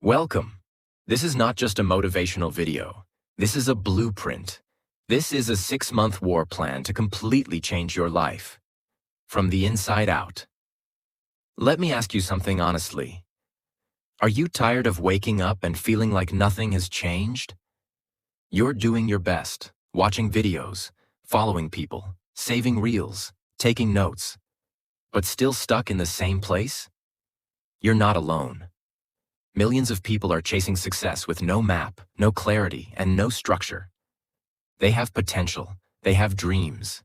Welcome. This is not just a motivational video. This is a blueprint. This is a 6-month war plan to completely change your life. From the inside out. Let me ask you something honestly. Are you tired of waking up and feeling like nothing has changed? You're doing your best, watching videos, following people, saving reels, taking notes, but still stuck in the same place? You're not alone. Millions of people are chasing success with no map, no clarity, and no structure. They have potential, they have dreams,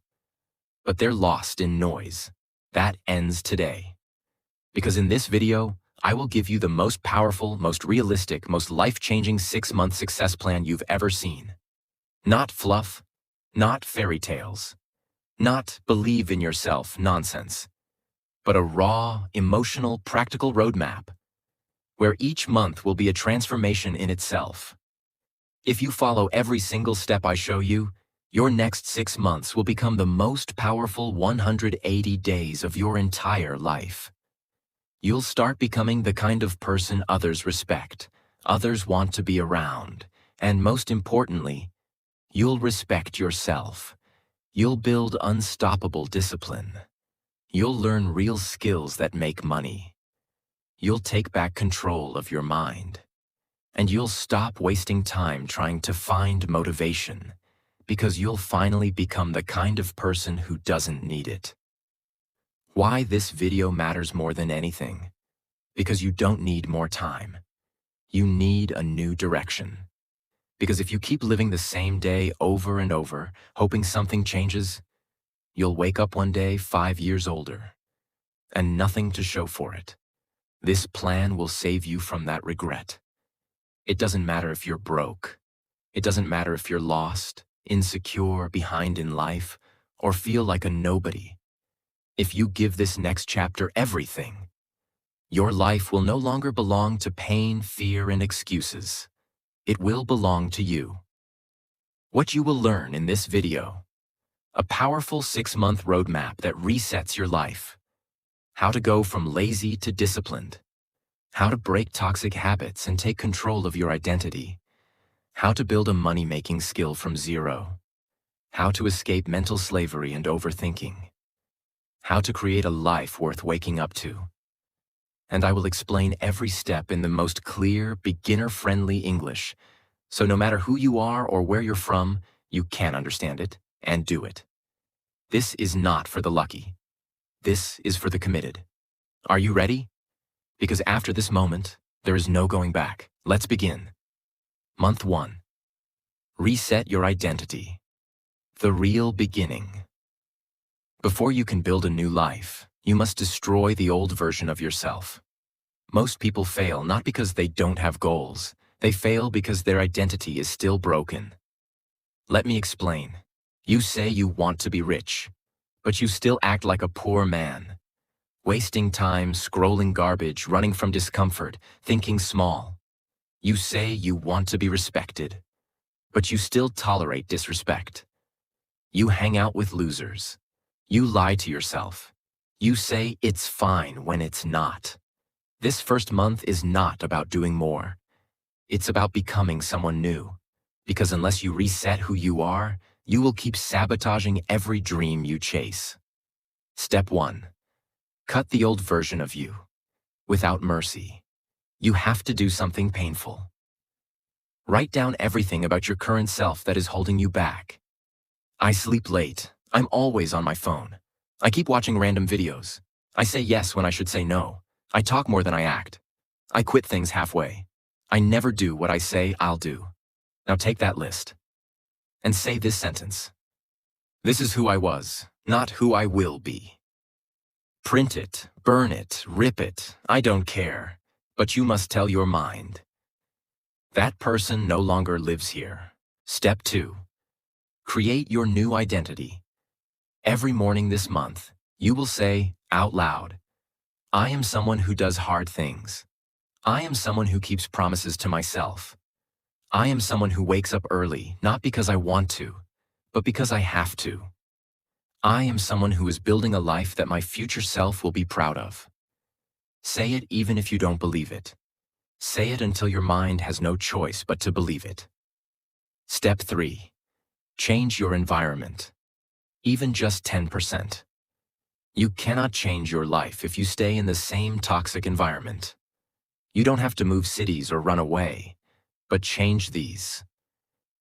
but they're lost in noise. That ends today. Because in this video, I will give you the most powerful, most realistic, most life-changing 6-month success plan you've ever seen. Not fluff, not fairy tales, not believe in yourself nonsense, but a raw, emotional, practical roadmap where each month will be a transformation in itself. If you follow every single step I show you, your next 6 months will become the most powerful 180 days of your entire life. You'll start becoming the kind of person others respect, others want to be around, and most importantly, you'll respect yourself. You'll build unstoppable discipline. You'll learn real skills that make money. You'll take back control of your mind. And you'll stop wasting time trying to find motivation, because you'll finally become the kind of person who doesn't need it. Why this video matters more than anything? Because you don't need more time. You need a new direction. Because if you keep living the same day over and over, hoping something changes, you'll wake up one day 5 years older, and nothing to show for it. This plan will save you from that regret. It doesn't matter if you're broke. It doesn't matter if you're lost, insecure, behind in life, or feel like a nobody. If you give this next chapter everything, your life will no longer belong to pain, fear, and excuses. It will belong to you. What you will learn in this video: a powerful 6-month roadmap that resets your life. How to go from lazy to disciplined. How to break toxic habits and take control of your identity. How to build a money-making skill from zero. How to escape mental slavery and overthinking. How to create a life worth waking up to. And I will explain every step in the most clear, beginner-friendly English, so no matter who you are or where you're from, you can understand it and do it. This is not for the lucky. This is for the committed. Are you ready? Because after this moment, there is no going back. Let's begin. Month 1. Reset your identity. The real beginning. Before you can build a new life, you must destroy the old version of yourself. Most people fail not because they don't have goals. They fail because their identity is still broken. Let me explain. You say you want to be rich, but you still act like a poor man. Wasting time, scrolling garbage, running from discomfort, thinking small. You say you want to be respected, but you still tolerate disrespect. You hang out with losers. You lie to yourself. You say it's fine when it's not. This first month is not about doing more. It's about becoming someone new. Because unless you reset who you are, you will keep sabotaging every dream you chase. Step 1. Cut the old version of you. Without mercy. You have to do something painful. Write down everything about your current self that is holding you back. I sleep late. I'm always on my phone. I keep watching random videos. I say yes when I should say no. I talk more than I act. I quit things halfway. I never do what I say I'll do. Now take that list and say this sentence. This is who I was, not who I will be. Print it, burn it, rip it, I don't care, but you must tell your mind. That person no longer lives here. Step 2. Create your new identity. Every morning this month, you will say out loud, I am someone who does hard things. I am someone who keeps promises to myself. I am someone who wakes up early, not because I want to, but because I have to. I am someone who is building a life that my future self will be proud of. Say it even if you don't believe it. Say it until your mind has no choice but to believe it. Step 3. Change your environment. Even just 10%. You cannot change your life if you stay in the same toxic environment. You don't have to move cities or run away, but change these.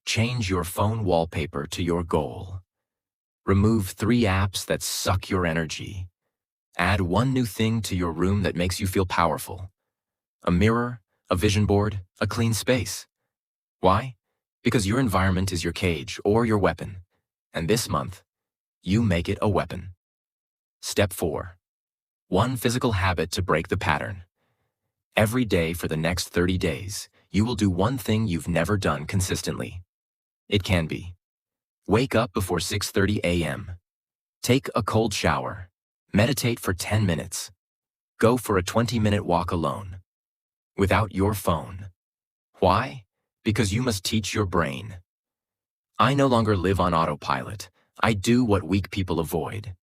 Change your phone wallpaper to your goal. Remove 3 apps that suck your energy. Add 1 new thing to your room that makes you feel powerful. A mirror, a vision board, a clean space. Why? Because your environment is your cage or your weapon. And this month, you make it a weapon. Step 4. 1 physical habit to break the pattern. Every day for the next 30 days, you will do 1 thing you've never done consistently. It can be: wake up before 6:30 a.m. Take a cold shower. Meditate for 10 minutes. Go for a 20-minute walk alone. Without your phone. Why? Because you must teach your brain. I no longer live on autopilot. I do what weak people avoid.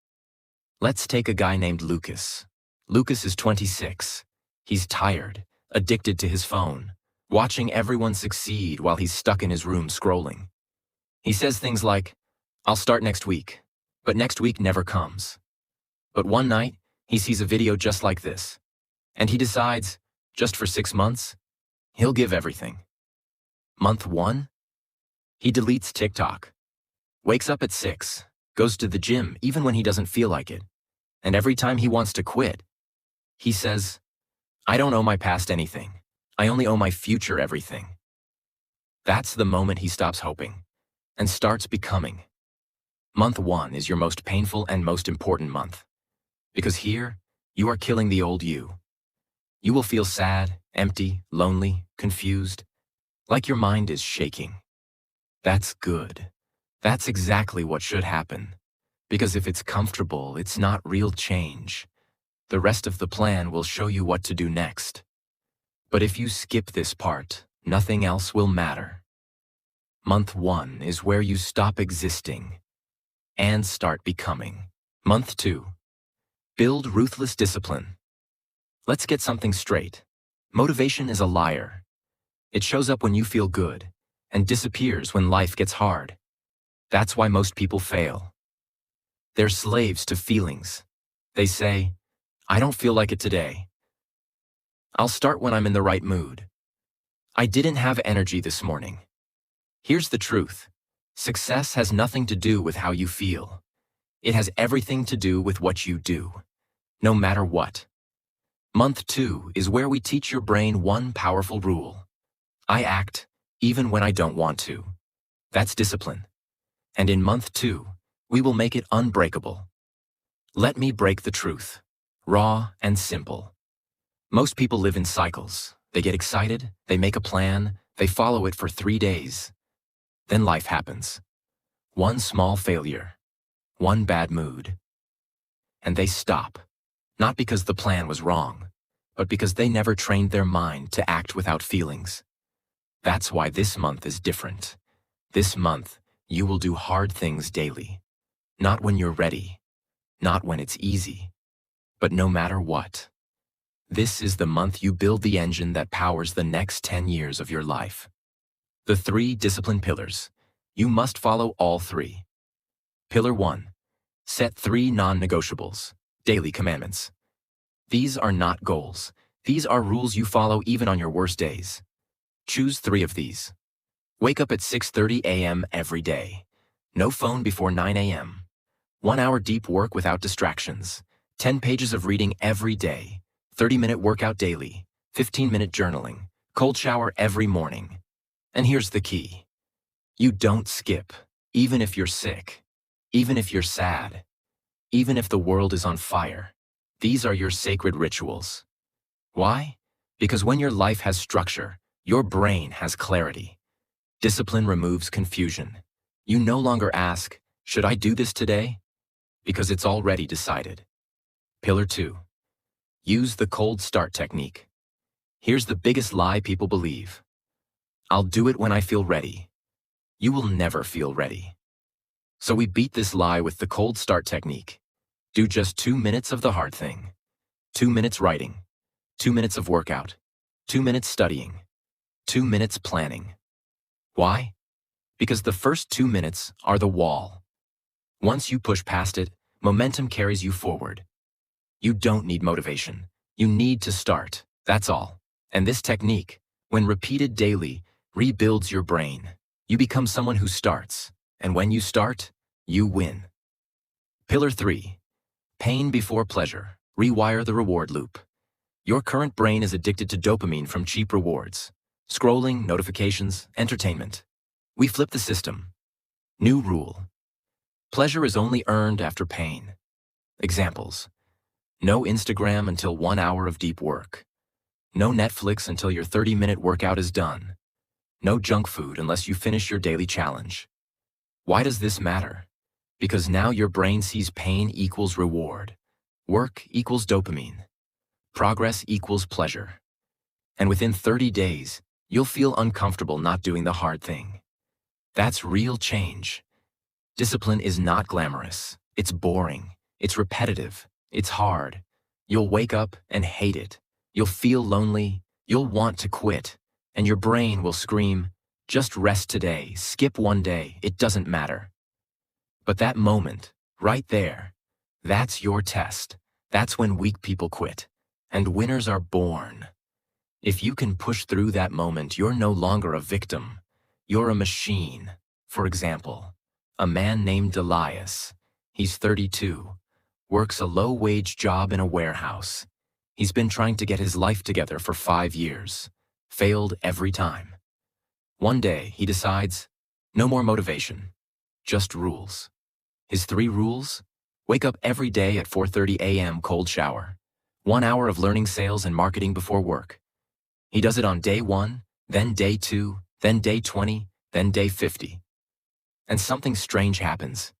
Let's take a guy named Lucas. Lucas is 26. He's tired, addicted to his phone, watching everyone succeed while he's stuck in his room scrolling. He says things like, "I'll start next week," but next week never comes. But one night, he sees a video just like this, and he decides, just for 6 months, he'll give everything. Month 1, he deletes TikTok, wakes up at 6, goes to the gym even when he doesn't feel like it, and every time he wants to quit, he says, "I don't owe my past anything. I only owe my future everything." That's the moment he stops hoping and starts becoming. Month 1 is your most painful and most important month, because here, you are killing the old you. You will feel sad, empty, lonely, confused, like your mind is shaking. That's good. That's exactly what should happen, because if it's comfortable, it's not real change. The rest of the plan will show you what to do next. But if you skip this part, nothing else will matter. Month 1 is where you stop existing and start becoming. Month 2. Build ruthless discipline. Let's get something straight. Motivation is a liar. It shows up when you feel good and disappears when life gets hard. That's why most people fail. They're slaves to feelings. They say, "I don't feel like it today. I'll start when I'm in the right mood. I didn't have energy this morning." Here's the truth. Success has nothing to do with how you feel. It has everything to do with what you do, no matter what. Month 2 is where we teach your brain one powerful rule. I act, even when I don't want to. That's discipline. And in month 2, we will make it unbreakable. Let me break the truth. Raw and simple. Most people live in cycles. They get excited, they make a plan, they follow it for 3 days. Then life happens. One small failure. One bad mood. And they stop. Not because the plan was wrong, but because they never trained their mind to act without feelings. That's why this month is different. This month, you will do hard things daily. Not when you're ready. Not when it's easy. But no matter what. This is the month you build the engine that powers the next 10 years of your life. The 3 discipline pillars. You must follow all 3. Pillar 1. Set 3 non-negotiables, daily commandments. These are not goals. These are rules you follow even on your worst days. Choose 3 of these. Wake up at 6:30 a.m. every day. No phone before 9 a.m. 1 hour deep work without distractions. 10 pages of reading every day. 30-minute workout daily. 15-minute journaling. Cold shower every morning. And here's the key. You don't skip, even if you're sick, even if you're sad, even if the world is on fire. These are your sacred rituals. Why? Because when your life has structure, your brain has clarity. Discipline removes confusion. You no longer ask, "Should I do this today?" Because it's already decided. Pillar 2. Use the cold start technique. Here's the biggest lie people believe. I'll do it when I feel ready. You will never feel ready. So we beat this lie with the cold start technique. Do just 2 minutes of the hard thing. 2 minutes writing. 2 minutes of workout. 2 minutes studying, 2 minutes planning. Why? Because the first 2 minutes are the wall. Once you push past it, momentum carries you forward. You don't need motivation. You need to start. That's all. And this technique, when repeated daily, rebuilds your brain. You become someone who starts. And when you start, you win. Pillar 3. Pain before pleasure. Rewire the reward loop. Your current brain is addicted to dopamine from cheap rewards. Scrolling, notifications, entertainment. We flip the system. New rule. Pleasure is only earned after pain. Examples. No Instagram until 1 hour of deep work. No Netflix until your 30-minute workout is done. No junk food unless you finish your daily challenge. Why does this matter? Because now your brain sees pain equals reward. Work equals dopamine. Progress equals pleasure. And within 30 days, you'll feel uncomfortable not doing the hard thing. That's real change. Discipline is not glamorous. It's boring. It's repetitive. It's hard. You'll wake up and hate it. You'll feel lonely. You'll want to quit. And your brain will scream, just rest today, skip one day, it doesn't matter. But that moment, right there, that's your test. That's when weak people quit. And winners are born. If you can push through that moment, you're no longer a victim. You're a machine. For example, a man named Elias. He's 32. Works a low-wage job in a warehouse. He's been trying to get his life together for 5 years. Failed every time. One day, he decides, no more motivation, just rules. His 3 rules? Wake up every day at 4:30 a.m. cold shower. 1 hour of learning sales and marketing before work. He does it on day 1, then day 2, then day 20, then day 50. And something strange happens.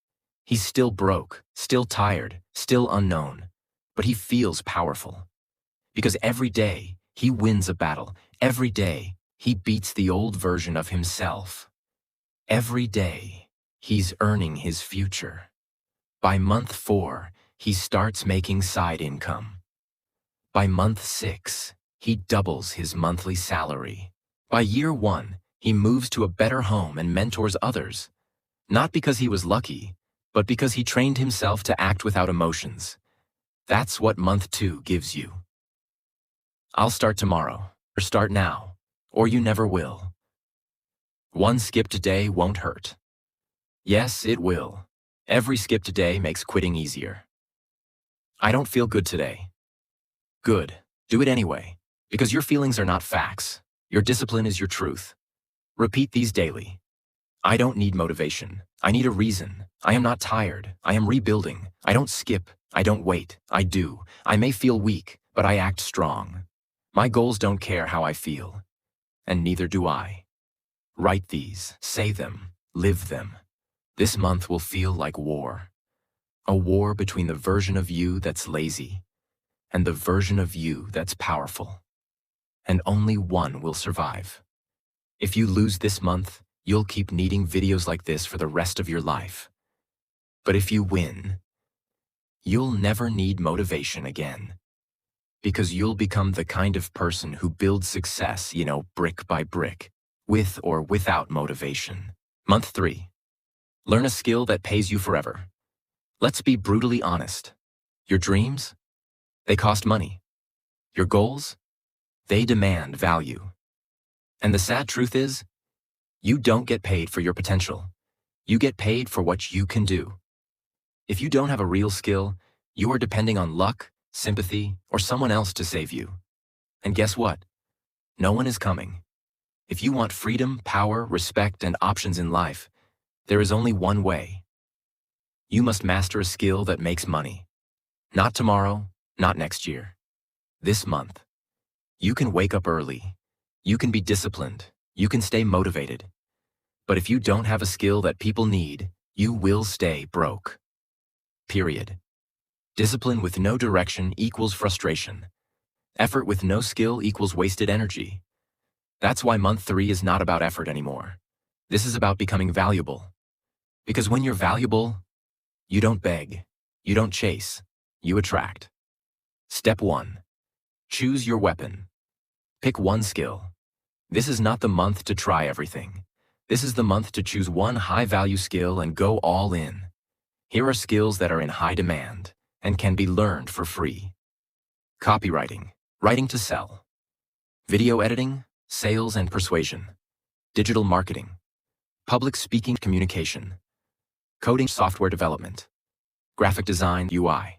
He's still broke, still tired, still unknown, but he feels powerful. Because every day, he wins a battle. Every day, he beats the old version of himself. Every day, he's earning his future. By month 4, he starts making side income. By month 6, he doubles his monthly salary. By year 1, he moves to a better home and mentors others. Not because he was lucky, but because he trained himself to act without emotions. That's what month 2 gives you. I'll start tomorrow, or start now, or you never will. One skipped day won't hurt. Yes, it will. Every skipped day makes quitting easier. I don't feel good today. Good. Do it anyway, because your feelings are not facts. Your discipline is your truth. Repeat these daily. I don't need motivation. I need a reason. I am not tired. I am rebuilding. I don't skip. I don't wait. I do. I may feel weak, but I act strong. My goals don't care how I feel, and neither do I. Write these, say them, live them. This month will feel like war. A war between the version of you that's lazy and the version of you that's powerful. And only one will survive. If you lose this month, you'll keep needing videos like this for the rest of your life. But if you win, you'll never need motivation again. Because you'll become the kind of person who builds success, brick by brick, with or without motivation. Month 3. Learn a skill that pays you forever. Let's be brutally honest. Your dreams? They cost money. Your goals? They demand value. And the sad truth is, you don't get paid for your potential. You get paid for what you can do. If you don't have a real skill, you are depending on luck, sympathy, or someone else to save you. And guess what? No one is coming. If you want freedom, power, respect, and options in life, there is only one way. You must master a skill that makes money. Not tomorrow, not next year. This month. You can wake up early. You can be disciplined. You can stay motivated. But if you don't have a skill that people need, you will stay broke. Period. Discipline with no direction equals frustration. Effort with no skill equals wasted energy. That's why month 3 is not about effort anymore. This is about becoming valuable. Because when you're valuable, you don't beg, you don't chase, you attract. Step 1. Choose your weapon. Pick one skill. This is not the month to try everything. This is the month to choose one high-value skill and go all in. Here are skills that are in high demand and can be learned for free. Copywriting, writing to sell. Video editing, sales and persuasion. Digital marketing. Public speaking communication. Coding software development. Graphic design UI.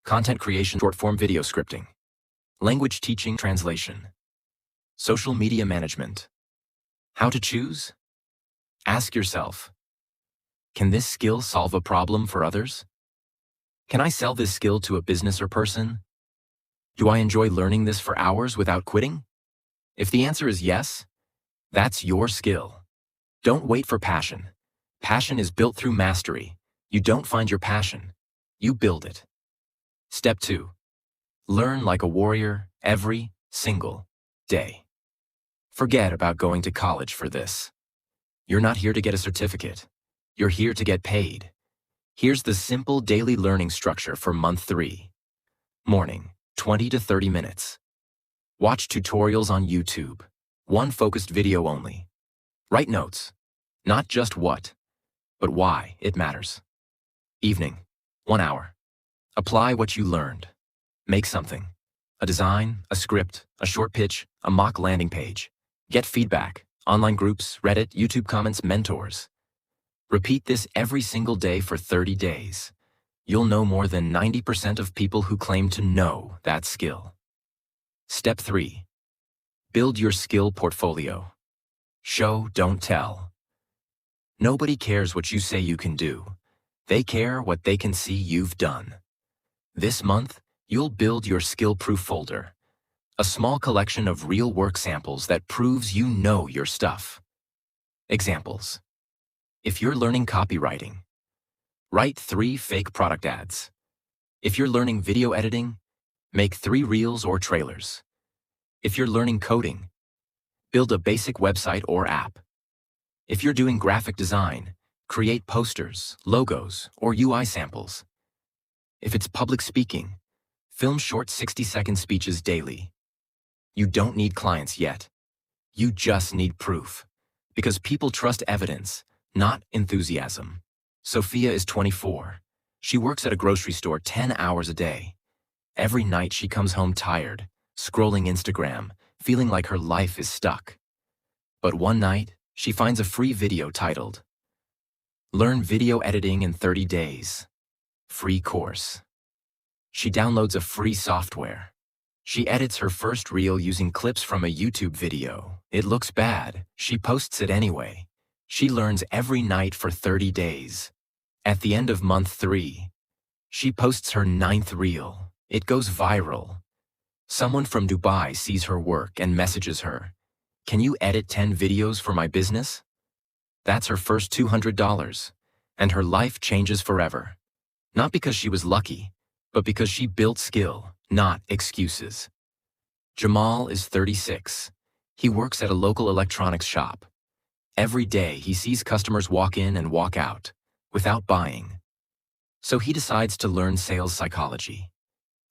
Content creation short-form video scripting. Language teaching translation. Social media management. How to choose? Ask yourself, can this skill solve a problem for others? Can I sell this skill to a business or person? Do I enjoy learning this for hours without quitting? If the answer is yes, that's your skill. Don't wait for passion. Passion is built through mastery. You don't find your passion. You build it. Step 2. Learn like a warrior every single day. Forget about going to college for this. You're not here to get a certificate. You're here to get paid. Here's the simple daily learning structure for month 3. Morning, 20 to 30 minutes. Watch tutorials on YouTube. One focused video only. Write notes. Not just what, but why it matters. Evening, 1 hour. Apply what you learned. Make something. A design, a script, a short pitch, a mock landing page. Get feedback, online groups, Reddit, YouTube comments, mentors. Repeat this every single day for 30 days. You'll know more than 90% of people who claim to know that skill. Step 3. Build your skill portfolio. Show, don't tell. Nobody cares what you say you can do. They care what they can see you've done. This month, you'll build your skill-proof folder. A small collection of real work samples that proves you know your stuff. Examples. If you're learning copywriting, write 3 fake product ads. If you're learning video editing, make 3 reels or trailers. If you're learning coding, build a basic website or app. If you're doing graphic design, create posters, logos, or UI samples. If it's public speaking, film short 60-second speeches daily. You don't need clients yet. You just need proof. Because people trust evidence, not enthusiasm. Sophia is 24. She works at a grocery store 10 hours a day. Every night she comes home tired, scrolling Instagram, feeling like her life is stuck. But one night, she finds a free video titled, Learn Video Editing in 30 Days. Free course. She downloads a free software. She edits her first reel using clips from a YouTube video. It looks bad. She posts it anyway. She learns every night for 30 days. At the end of month 3, she posts her 9th reel. It goes viral. Someone from Dubai sees her work and messages her, "Can you edit 10 videos for my business?" That's her first $200, and her life changes forever. Not because she was lucky, but because she built skill, not excuses. Jamal is 36. He works at a local electronics shop. Every day he sees customers walk in and walk out, without buying. So he decides to learn sales psychology.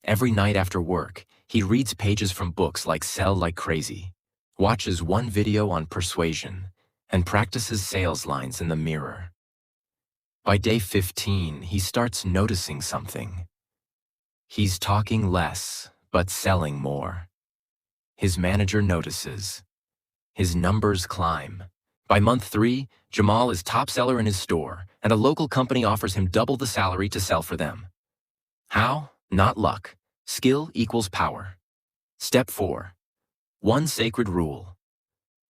Every night after work, he reads pages from books like Sell Like Crazy, watches one video on persuasion, and practices sales lines in the mirror. By day 15, he starts noticing something. He's talking less, but selling more. His manager notices. His numbers climb. By month 3, Jamal is top seller in his store, and a local company offers him double the salary to sell for them. How? Not luck. Skill equals power. Step 4. One sacred rule.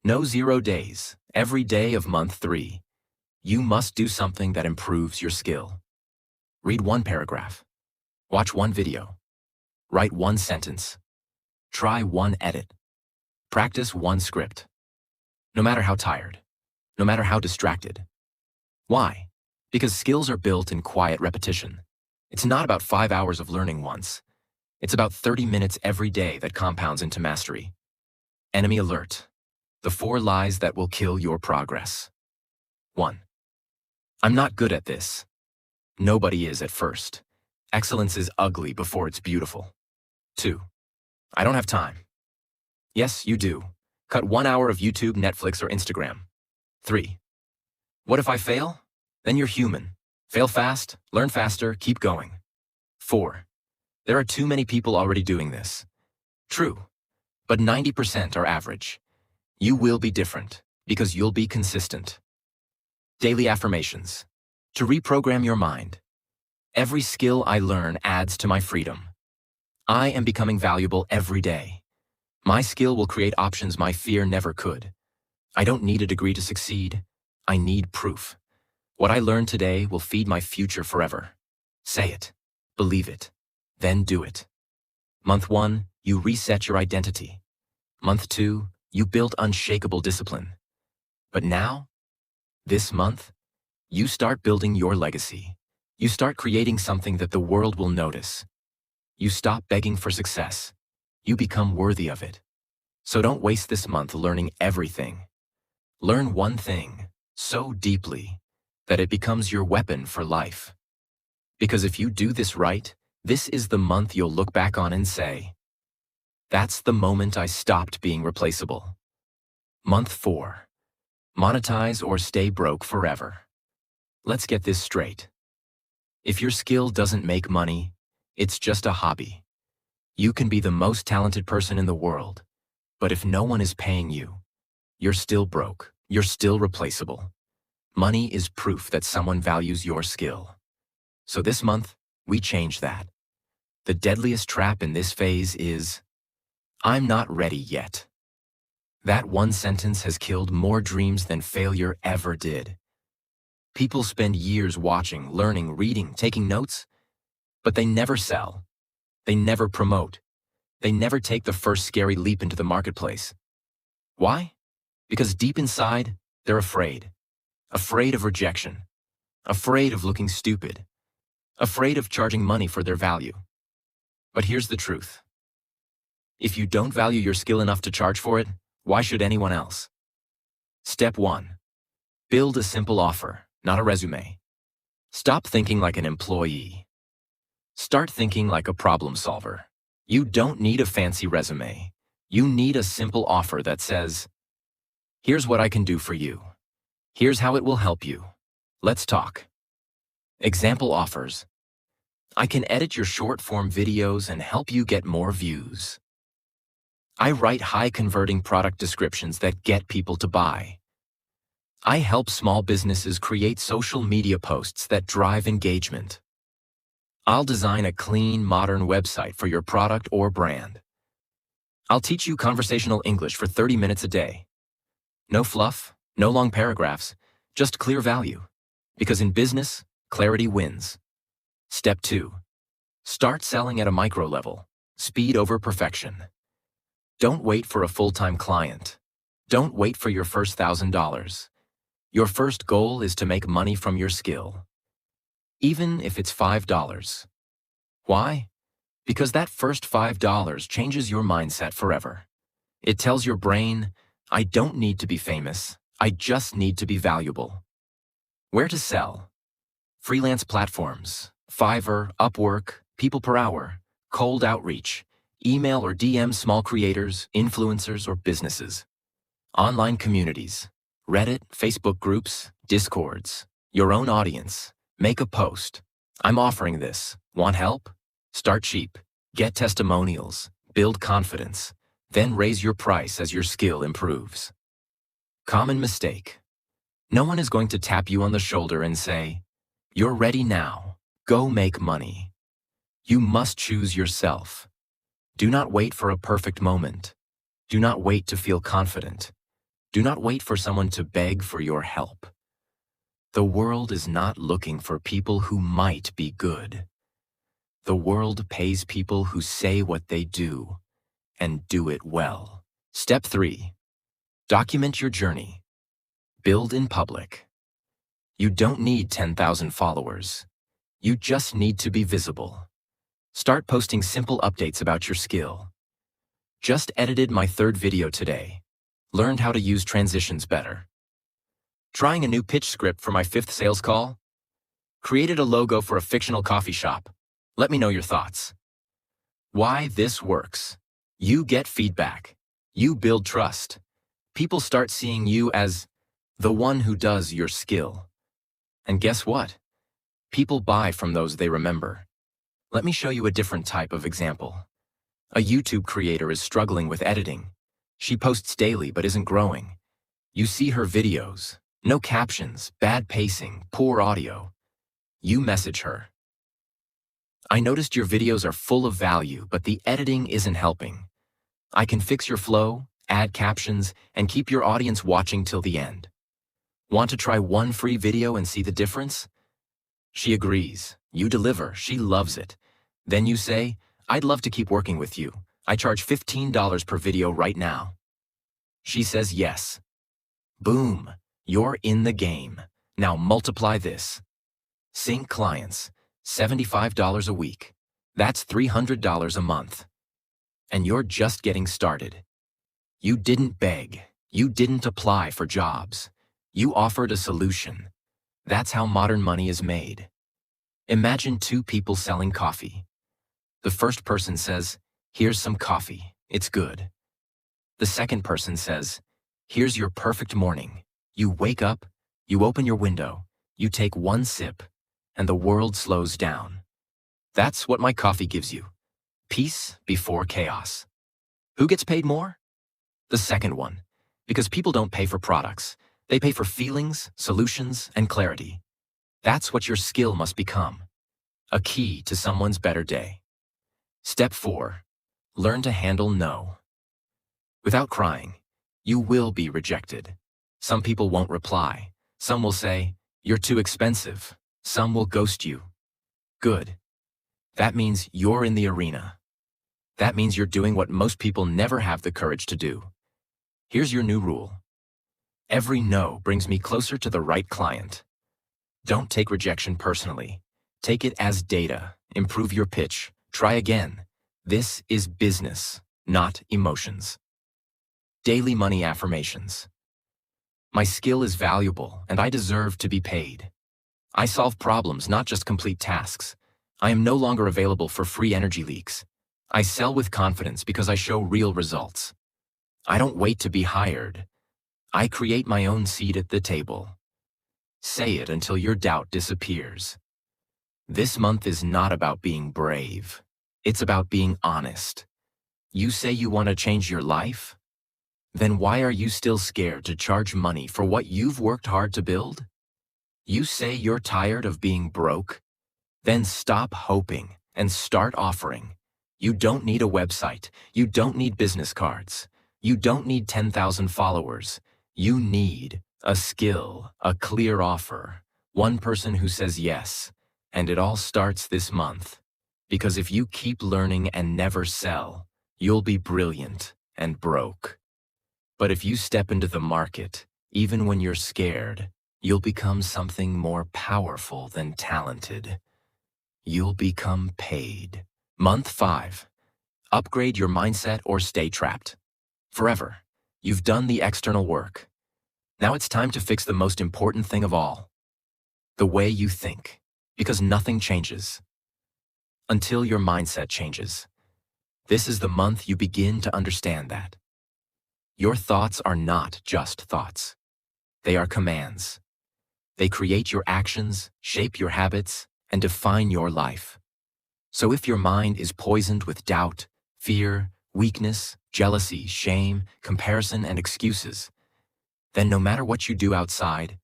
No 0 days. Every day of month 3. You must do something that improves your skill. Read 1 paragraph. Watch 1 video. Write 1 sentence. Try 1 edit. Practice 1 script. No matter how tired. No matter how distracted. Why? Because skills are built in quiet repetition. It's not about 5 hours of learning once. It's about 30 minutes every day that compounds into mastery. Enemy alert. The 4 lies that will kill your progress. 1. I'm not good at this. Nobody is at first. Excellence is ugly before it's beautiful. 2. I don't have time. Yes, you do. Cut 1 hour of YouTube, Netflix, or Instagram. 3. What if I fail? Then you're human. Fail fast, learn faster, keep going. 4. There are too many people already doing this. True. But 90% are average. You will be different, because you'll be consistent. Daily affirmations. To reprogram your mind. Every skill I learn adds to my freedom. I am becoming valuable every day. My skill will create options my fear never could. I don't need a degree to succeed. I need proof. What I learn today will feed my future forever. Say it. Believe it. Then do it. Month 1, you reset your identity. Month 2, you build unshakable discipline. But now, this month, you start building your legacy. You start creating something that the world will notice. You stop begging for success. You become worthy of it. So don't waste this month learning everything. Learn one thing so deeply that it becomes your weapon for life. Because if you do this right, this is the month you'll look back on and say, that's the moment I stopped being replaceable. Month 4. Monetize or stay broke forever. Let's get this straight. If your skill doesn't make money, it's just a hobby. You can be the most talented person in the world, but if no one is paying you, you're still broke. You're still replaceable. Money is proof that someone values your skill. So this month, we change that. The deadliest trap in this phase is, I'm not ready yet. That one sentence has killed more dreams than failure ever did. People spend years watching, learning, reading, taking notes, but they never sell. They never promote. They never take the first scary leap into the marketplace. Why? Because deep inside, they're afraid. Afraid of rejection. Afraid of looking stupid. Afraid of charging money for their value. But here's the truth. If you don't value your skill enough to charge for it, why should anyone else? Step 1. Build a simple offer, not a resume. Stop thinking like an employee. Start thinking like a problem solver. You don't need a fancy resume. You need a simple offer that says, here's what I can do for you. Here's how it will help you. Let's talk. Example offers. I can edit your short-form videos and help you get more views. I write high-converting product descriptions that get people to buy. I help small businesses create social media posts that drive engagement. I'll design a clean, modern website for your product or brand. I'll teach you conversational English for 30 minutes a day. No fluff, no long paragraphs, just clear value. Because in business, clarity wins. Step 2. Start selling at a micro level. Speed over perfection. Don't wait for a full-time client. Don't wait for your first $1,000. Your first goal is to make money from your skill. Even if it's $5. Why? Because that first $5 changes your mindset forever. It tells your brain, I don't need to be famous. I just need to be valuable. Where to sell? Freelance platforms, Fiverr, Upwork, People Per Hour, cold outreach, email or DM small creators, influencers, or businesses. Online communities, Reddit, Facebook groups, Discords, your own audience. Make a post. I'm offering this. Want help? Start cheap. Get testimonials. Build confidence. Then raise your price as your skill improves. Common mistake. No one is going to tap you on the shoulder and say, you're ready now. Go make money. You must choose yourself. Do not wait for a perfect moment. Do not wait to feel confident. Do not wait for someone to beg for your help. The world is not looking for people who might be good. The world pays people who say what they do and do it well. Step 3. Document your journey. Build in public. You don't need 10,000 followers. You just need to be visible. Start posting simple updates about your skill. Just edited my 3rd video today. Learned how to use transitions better. Trying a new pitch script for my 5th sales call? Created a logo for a fictional coffee shop. Let me know your thoughts. Why this works. You get feedback. You build trust. People start seeing you as the one who does your skill. And guess what? People buy from those they remember. Let me show you a different type of example. A YouTube creator is struggling with editing. She posts daily but isn't growing. You see her videos. No captions, bad pacing, poor audio. You message her. I noticed your videos are full of value, but the editing isn't helping. I can fix your flow, add captions, and keep your audience watching till the end. Want to try one free video and see the difference? She agrees. You deliver. She loves it. Then you say, I'd love to keep working with you. I charge $15 per video right now. She says yes. Boom. You're in the game. Now multiply this. Sync clients. $75 a week. That's $300 a month. And you're just getting started. You didn't beg. You didn't apply for jobs. You offered a solution. That's how modern money is made. Imagine two people selling coffee. The first person says, here's some coffee. It's good. The second person says, here's your perfect morning. You wake up, you open your window, you take one sip, and the world slows down. That's what my coffee gives you. Peace before chaos. Who gets paid more? The second one. Because people don't pay for products. They pay for feelings, solutions, and clarity. That's what your skill must become. A key to someone's better day. Step 4. Learn to handle no. Without crying, you will be rejected. Some people won't reply. Some will say, you're too expensive. Some will ghost you. Good. That means you're in the arena. That means you're doing what most people never have the courage to do. Here's your new rule. Every no brings me closer to the right client. Don't take rejection personally. Take it as data. Improve your pitch. Try again. This is business, not emotions. Daily money affirmations. My skill is valuable, and I deserve to be paid. I solve problems, not just complete tasks. I am no longer available for free energy leaks. I sell with confidence because I show real results. I don't wait to be hired. I create my own seat at the table. Say it until your doubt disappears. This month is not about being brave. It's about being honest. You say you want to change your life? Then why are you still scared to charge money for what you've worked hard to build? You say you're tired of being broke? Then stop hoping and start offering. You don't need a website. You don't need business cards. You don't need 10,000 followers. You need a skill, a clear offer, one person who says yes. And it all starts this month. Because if you keep learning and never sell, you'll be brilliant and broke. But if you step into the market, even when you're scared, you'll become something more powerful than talented. You'll become paid. Month 5. Upgrade your mindset or stay trapped. Forever. You've done the external work. Now it's time to fix the most important thing of all. The way you think. Because nothing changes until your mindset changes. This is the month you begin to understand that. Your thoughts are not just thoughts. They are commands. They create your actions, shape your habits, and define your life. So if your mind is poisoned with doubt, fear, weakness, jealousy, shame, comparison, and excuses, then no matter what you do outside,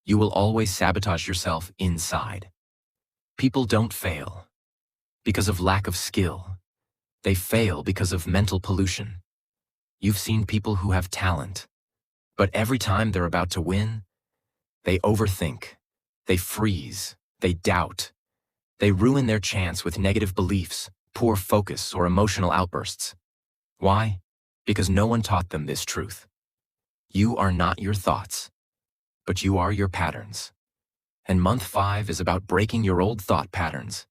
you will always sabotage yourself inside. People don't fail because of lack of skill. They fail because of mental pollution. You've seen people who have talent, but every time they're about to win, they overthink, they freeze, they doubt. They ruin their chance with negative beliefs, poor focus, or emotional outbursts. Why? Because no one taught them this truth. You are not your thoughts, but you are your patterns. And month 5 is about breaking your old thought patterns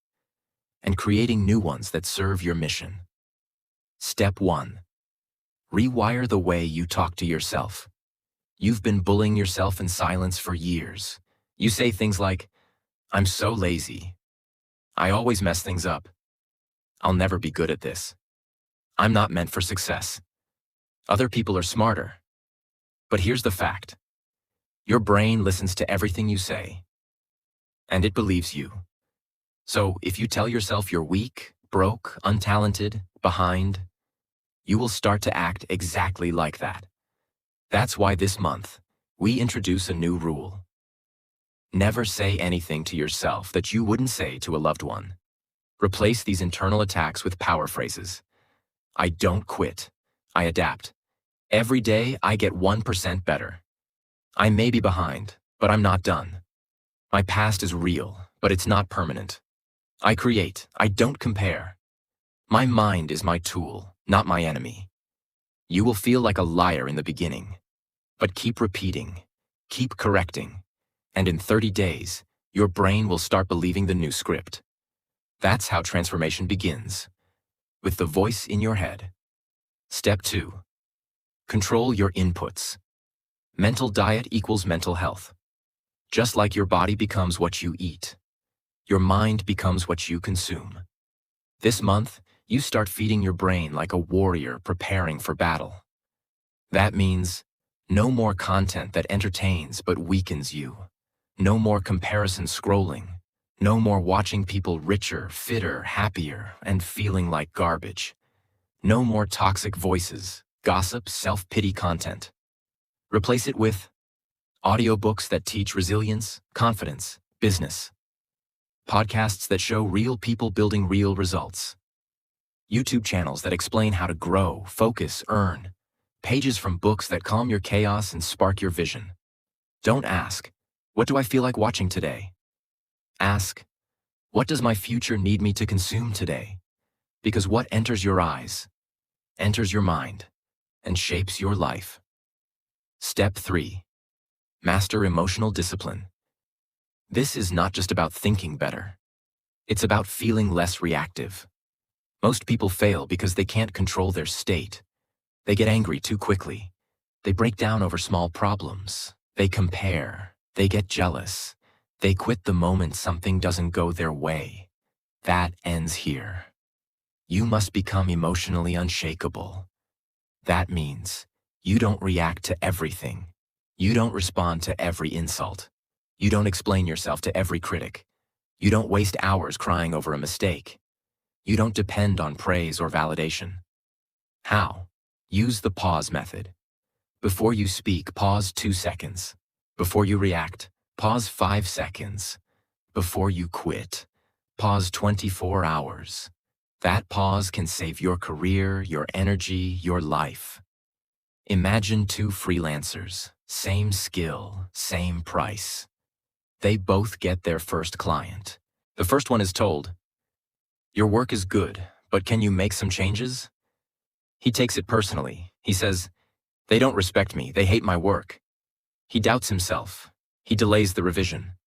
and creating new ones that serve your mission. Step 1. Rewire the way you talk to yourself. You've been bullying yourself in silence for years. You say things like, I'm so lazy. I always mess things up. I'll never be good at this. I'm not meant for success. Other people are smarter. But here's the fact. Your brain listens to everything you say, and it believes you. So if you tell yourself you're weak, broke, untalented, behind, you will start to act exactly like that. That's why this month, we introduce a new rule. Never say anything to yourself that you wouldn't say to a loved one. Replace these internal attacks with power phrases. I don't quit. I adapt. Every day, I get 1% better. I may be behind, but I'm not done. My past is real, but it's not permanent. I create. I don't compare. My mind is my tool, not my enemy. You will feel like a liar in the beginning, but keep repeating, keep correcting, and in 30 days, your brain will start believing the new script. That's how transformation begins, with the voice in your head. Step 2. Control your inputs. Mental diet equals mental health. Just like your body becomes what you eat, your mind becomes what you consume. This month, you start feeding your brain like a warrior preparing for battle. That means no more content that entertains but weakens you. No more comparison scrolling. No more watching people richer, fitter, happier, and feeling like garbage. No more toxic voices, gossip, self-pity content. Replace it with audiobooks that teach resilience, confidence, business. Podcasts that show real people building real results. YouTube channels that explain how to grow, focus, earn. Pages from books that calm your chaos and spark your vision. Don't ask, what do I feel like watching today? Ask, what does my future need me to consume today? Because what enters your eyes, enters your mind, and shapes your life. Step 3. Master emotional discipline. This is not just about thinking better. It's about feeling less reactive. Most people fail because they can't control their state. They get angry too quickly. They break down over small problems. They compare. They get jealous. They quit the moment something doesn't go their way. That ends here. You must become emotionally unshakable. That means you don't react to everything. You don't respond to every insult. You don't explain yourself to every critic. You don't waste hours crying over a mistake. You don't depend on praise or validation. How? Use the pause method. Before you speak, pause 2 seconds. Before you react, pause 5 seconds. Before you quit, pause 24 hours. That pause can save your career, your energy, your life. Imagine 2 freelancers, same skill, same price. They both get their first client. The first one is told, "Your work is good, but can you make some changes?" He takes it personally. He says, "They don't respect me, they hate my work." He doubts himself. He delays the revision.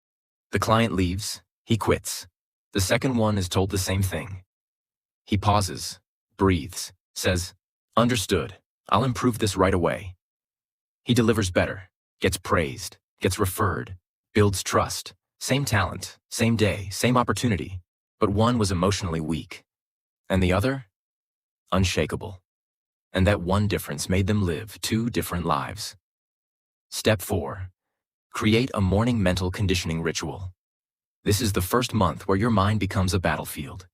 The client leaves. He quits. The second one is told the same thing. He pauses, breathes, says, "Understood. I'll improve this right away." He delivers better, gets praised, gets referred, builds trust. Same talent, same day, same opportunity. But one was emotionally weak. And the other? Unshakable. And that one difference made them live 2 different lives. Step 4. Create a morning mental conditioning ritual. This is the first month where your mind becomes a battlefield.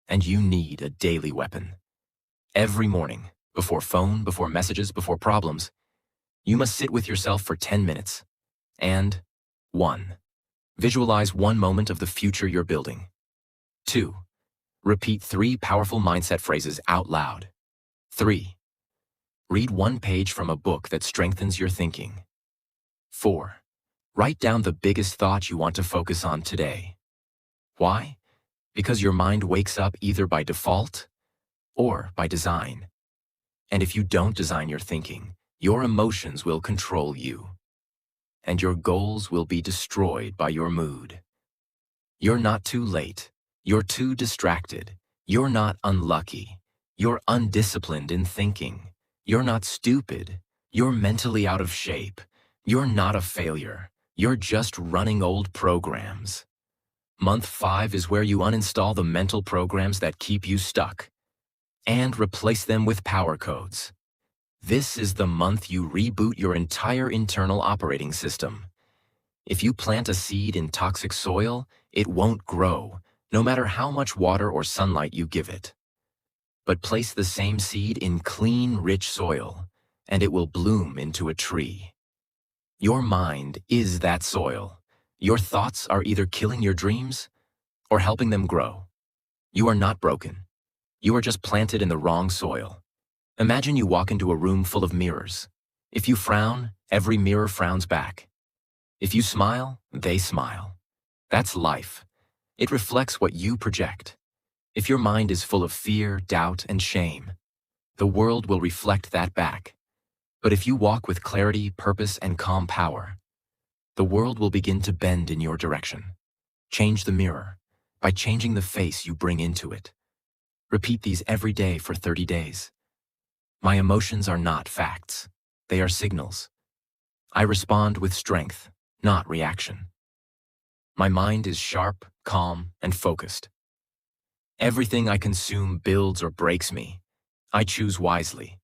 And you need a daily weapon. Every morning, before phone, before messages, before problems, you must sit with yourself for 10 minutes. And 1. Visualize one moment of the future you're building. 2. Repeat 3 powerful mindset phrases out loud. 3. Read 1 page from a book that strengthens your thinking. 4. Write down the biggest thought you want to focus on today. Why? Because your mind wakes up either by default or by design. And if you don't design your thinking, your emotions will control you. And your goals will be destroyed by your mood. You're not too late. You're too distracted. You're not unlucky. You're undisciplined in thinking. You're not stupid. You're mentally out of shape. You're not a failure. You're just running old programs. Month 5 is where you uninstall the mental programs that keep you stuck and replace them with power codes. This is the month you reboot your entire internal operating system. If you plant a seed in toxic soil, it won't grow, no matter how much water or sunlight you give it. But place the same seed in clean, rich soil, and it will bloom into a tree. Your mind is that soil. Your thoughts are either killing your dreams or helping them grow. You are not broken. You are just planted in the wrong soil. Imagine you walk into a room full of mirrors. If you frown, every mirror frowns back. If you smile, they smile. That's life. It reflects what you project. If your mind is full of fear, doubt, and shame, the world will reflect that back. But if you walk with clarity, purpose, and calm power, the world will begin to bend in your direction. Change the mirror by changing the face you bring into it. Repeat these every day for 30 days. My emotions are not facts. They are signals. I respond with strength, not reaction. My mind is sharp, calm, and focused. Everything I consume builds or breaks me. I choose wisely.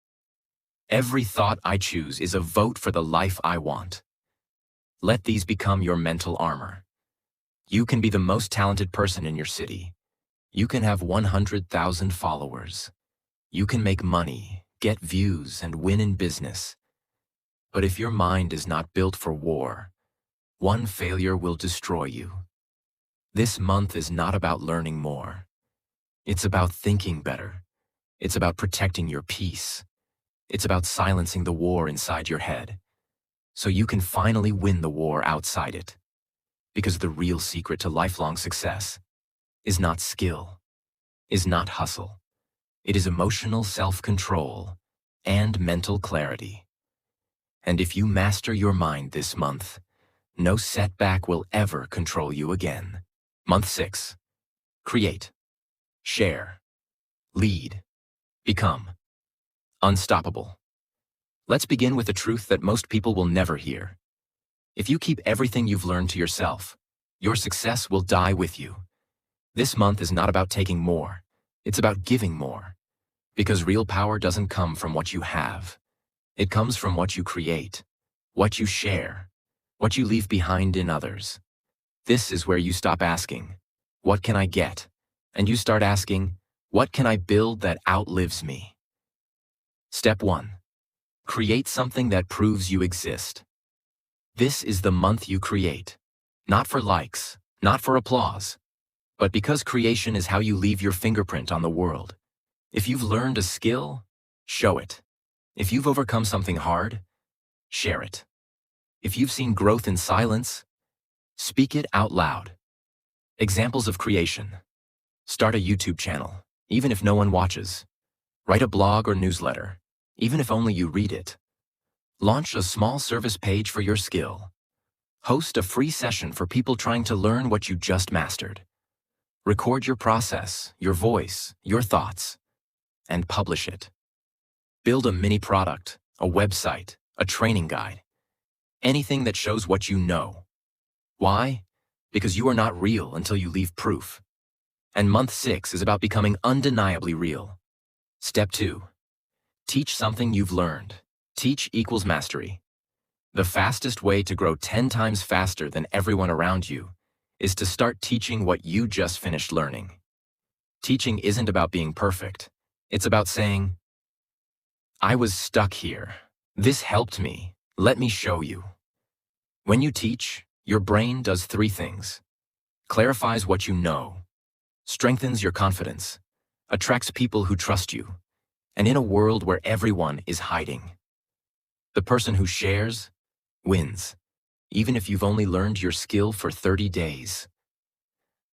Every thought I choose is a vote for the life I want. Let these become your mental armor. You can be the most talented person in your city. You can have 100,000 followers. You can make money, get views, and win in business. But if your mind is not built for war, one failure will destroy you. This month is not about learning more. It's about thinking better. It's about protecting your peace. It's about silencing the war inside your head, so you can finally win the war outside it. Because the real secret to lifelong success is not skill, is not hustle. It is emotional self-control and mental clarity. And if you master your mind this month, no setback will ever control you again. Month 6. Create, share, lead, become unstoppable. Let's begin with a truth that most people will never hear. If you keep everything you've learned to yourself, your success will die with you. This month is not about taking more. It's about giving more. Because real power doesn't come from what you have. It comes from what you create, what you share, what you leave behind in others. This is where you stop asking, what can I get? And you start asking, what can I build that outlives me? Step 1. Create something that proves you exist. This is the month you create. Not for likes, not for applause, but because creation is how you leave your fingerprint on the world. If you've learned a skill, show it. If you've overcome something hard, share it. If you've seen growth in silence, speak it out loud. Examples of creation. Start a YouTube channel, even if no one watches. Write a blog or newsletter, even if only you read it. Launch a small service page for your skill. Host a free session for people trying to learn what you just mastered. Record your process, your voice, your thoughts, and publish it. Build a mini product, a website, a training guide. Anything that shows what you know. Why? Because you are not real until you leave proof. And month 6 is about becoming undeniably real. Step 2. Teach something you've learned. Teach equals mastery. The fastest way to grow 10 times faster than everyone around you is to start teaching what you just finished learning. Teaching isn't about being perfect. It's about saying, I was stuck here. This helped me. Let me show you. When you teach, your brain does 3 things. Clarifies what you know, strengthens your confidence, attracts people who trust you, and in a world where everyone is hiding. The person who shares wins, even if you've only learned your skill for 30 days.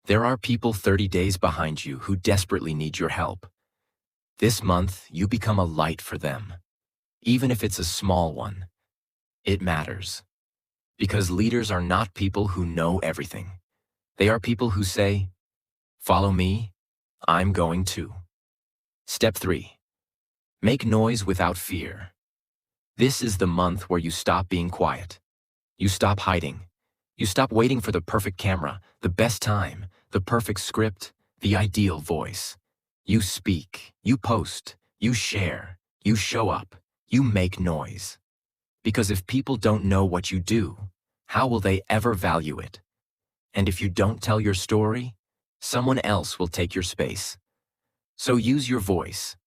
There are people 30 days behind you who desperately need your help. This month, you become a light for them. Even if it's a small one, it matters. Because leaders are not people who know everything. They are people who say, follow me, I'm going to. Step 3. Make noise without fear. This is the month where you stop being quiet. You stop hiding. You stop waiting for the perfect camera, the best time, the perfect script, the ideal voice. You speak, you post, you share, you show up, You make noise. Because if people don't know what you do, how will they ever value it? And if you don't tell your story, someone else will take your space. So use your voice.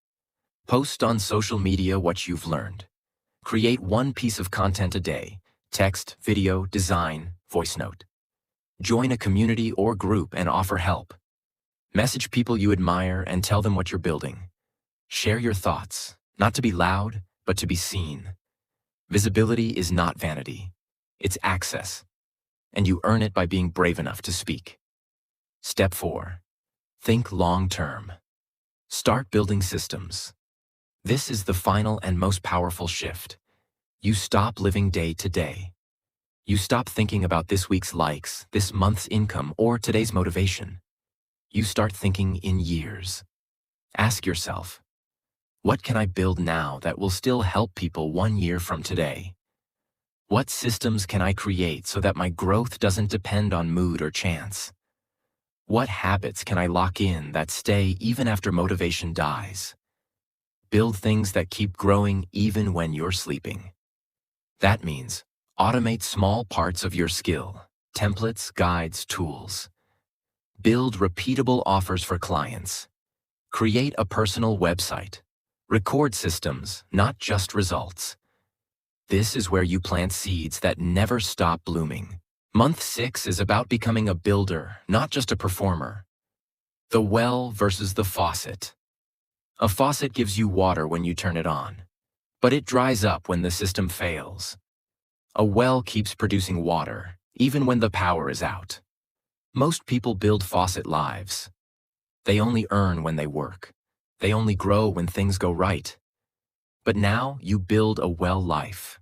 Post on social media what you've learned. Create one piece of content a day: text, video, design, voice note. Join a community or group and offer help. Message people you admire and tell them what you're building. Share your thoughts, not to be loud, but to be seen. Visibility is not vanity. It's access. And you earn it by being brave enough to speak. Step 4. Think long-term. Start building systems. This is the final and most powerful shift. You stop living day to day. You stop thinking about this week's likes, this month's income, or today's motivation. You start thinking in years. Ask yourself, what can I build now that will still help people 1 year from today? What systems can I create so that my growth doesn't depend on mood or chance? What habits can I lock in that stay even after motivation dies? Build things that keep growing even when you're sleeping. That means automate small parts of your skill: templates, guides, tools. Build repeatable offers for clients. Create a personal website. Record systems, not just results. This is where you plant seeds that never stop blooming. Month 6 is about becoming a builder, not just a performer. The well versus the faucet. A faucet gives you water when you turn it on, but it dries up when the system fails. A well keeps producing water, even when the power is out. Most people build faucet lives. They only earn when they work. They only grow when things go right. But now you build a well life.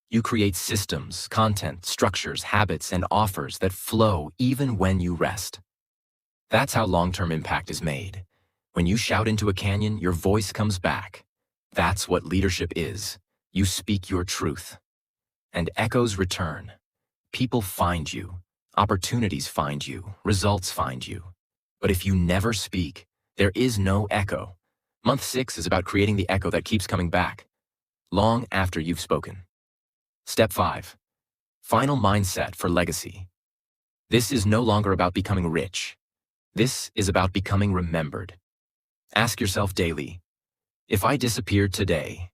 You create systems, content, structures, habits, and offers that flow even when you rest. That's how long-term impact is made. When you shout into a canyon, your voice comes back. That's what leadership is. You speak your truth. And echoes return. People find you. Opportunities find you. Results find you. But if you never speak, there is no echo. Month 6 is about creating the echo that keeps coming back, long after you've spoken. Step 5. Final mindset for legacy. This is no longer about becoming rich. This is about becoming remembered. Ask yourself daily, if I disappeared today,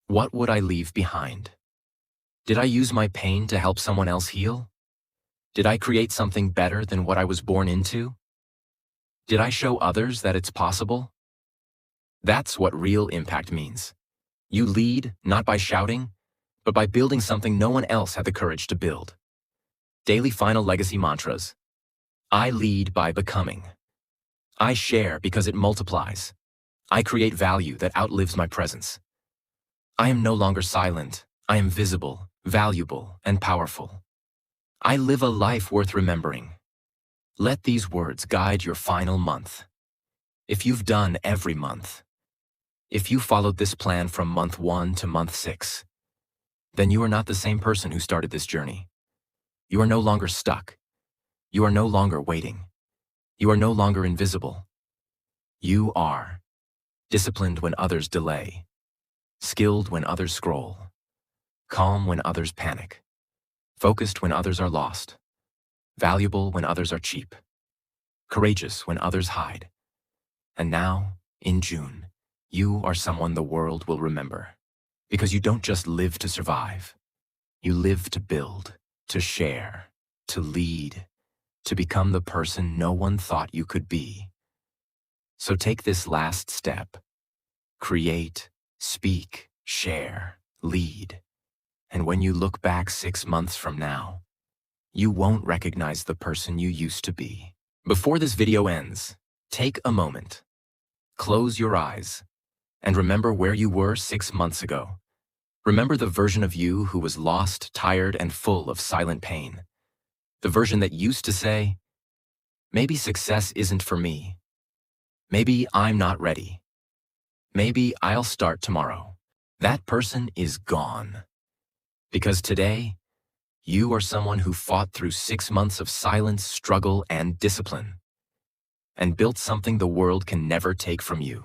what would I leave behind? Did I use my pain to help someone else heal? Did I create something better than what I was born into? Did I show others that it's possible? That's what real impact means. You lead not by shouting, but by building something no one else had the courage to build. Daily final legacy mantras. I lead by becoming. I share because it multiplies. I create value that outlives my presence. I am no longer silent. I am visible, valuable, and powerful. I live a life worth remembering. Let these words guide your final month. If you've done every month, if you followed this plan from month 1 to month 6, then you are not the same person who started this journey. You are no longer stuck. You are no longer waiting. You are no longer invisible. You are disciplined when others delay, skilled when others scroll, calm when others panic, focused when others are lost, valuable when others are cheap, courageous when others hide. And now, in June, you are someone the world will remember. Because you don't just live to survive. You live to build, to share, to lead, to become the person no one thought you could be. So take this last step. Create, speak, share, lead. And when you look back 6 months from now, you won't recognize the person you used to be. Before this video ends, take a moment. Close your eyes and remember where you were 6 months ago. Remember the version of you who was lost, tired, and full of silent pain. The version that used to say, maybe success isn't for me. Maybe I'm not ready. Maybe I'll start tomorrow. That person is gone. Because today, you are someone who fought through 6 months of silence, struggle, and discipline, and built something the world can never take from you: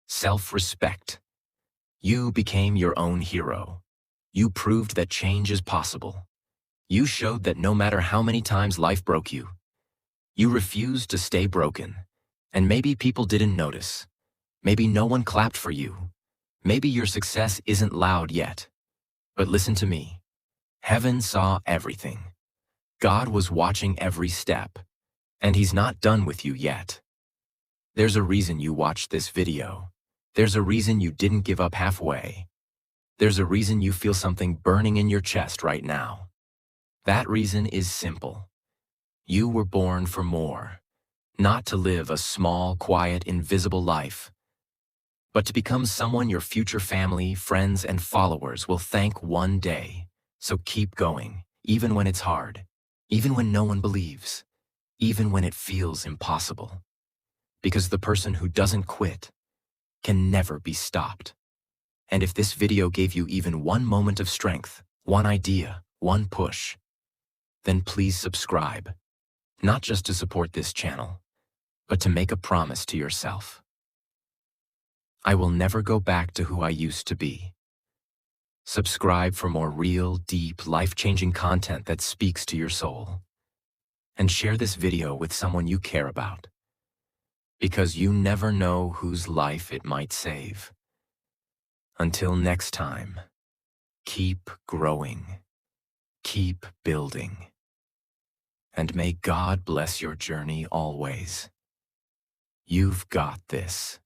self-respect. You became your own hero. You proved that change is possible. You showed that no matter how many times life broke you, you refused to stay broken. And maybe people didn't notice. Maybe no one clapped for you. Maybe your success isn't loud yet. But listen to me. Heaven saw everything. God was watching every step. And He's not done with you yet. There's a reason you watched this video. There's a reason you didn't give up halfway. There's a reason you feel something burning in your chest right now. That reason is simple. You were born for more. Not to live a small, quiet, invisible life, but to become someone your future family, friends, and followers will thank one day. So keep going, even when it's hard, even when no one believes, even when it feels impossible. Because the person who doesn't quit can never be stopped. And if this video gave you even one moment of strength, one idea, one push, then please subscribe. Not just to support this channel, but to make a promise to yourself. I will never go back to who I used to be. Subscribe for more real, deep, life-changing content that speaks to your soul. And share this video with someone you care about. Because you never know whose life it might save. Until next time, keep growing, keep building. And may God bless your journey always. You've got this.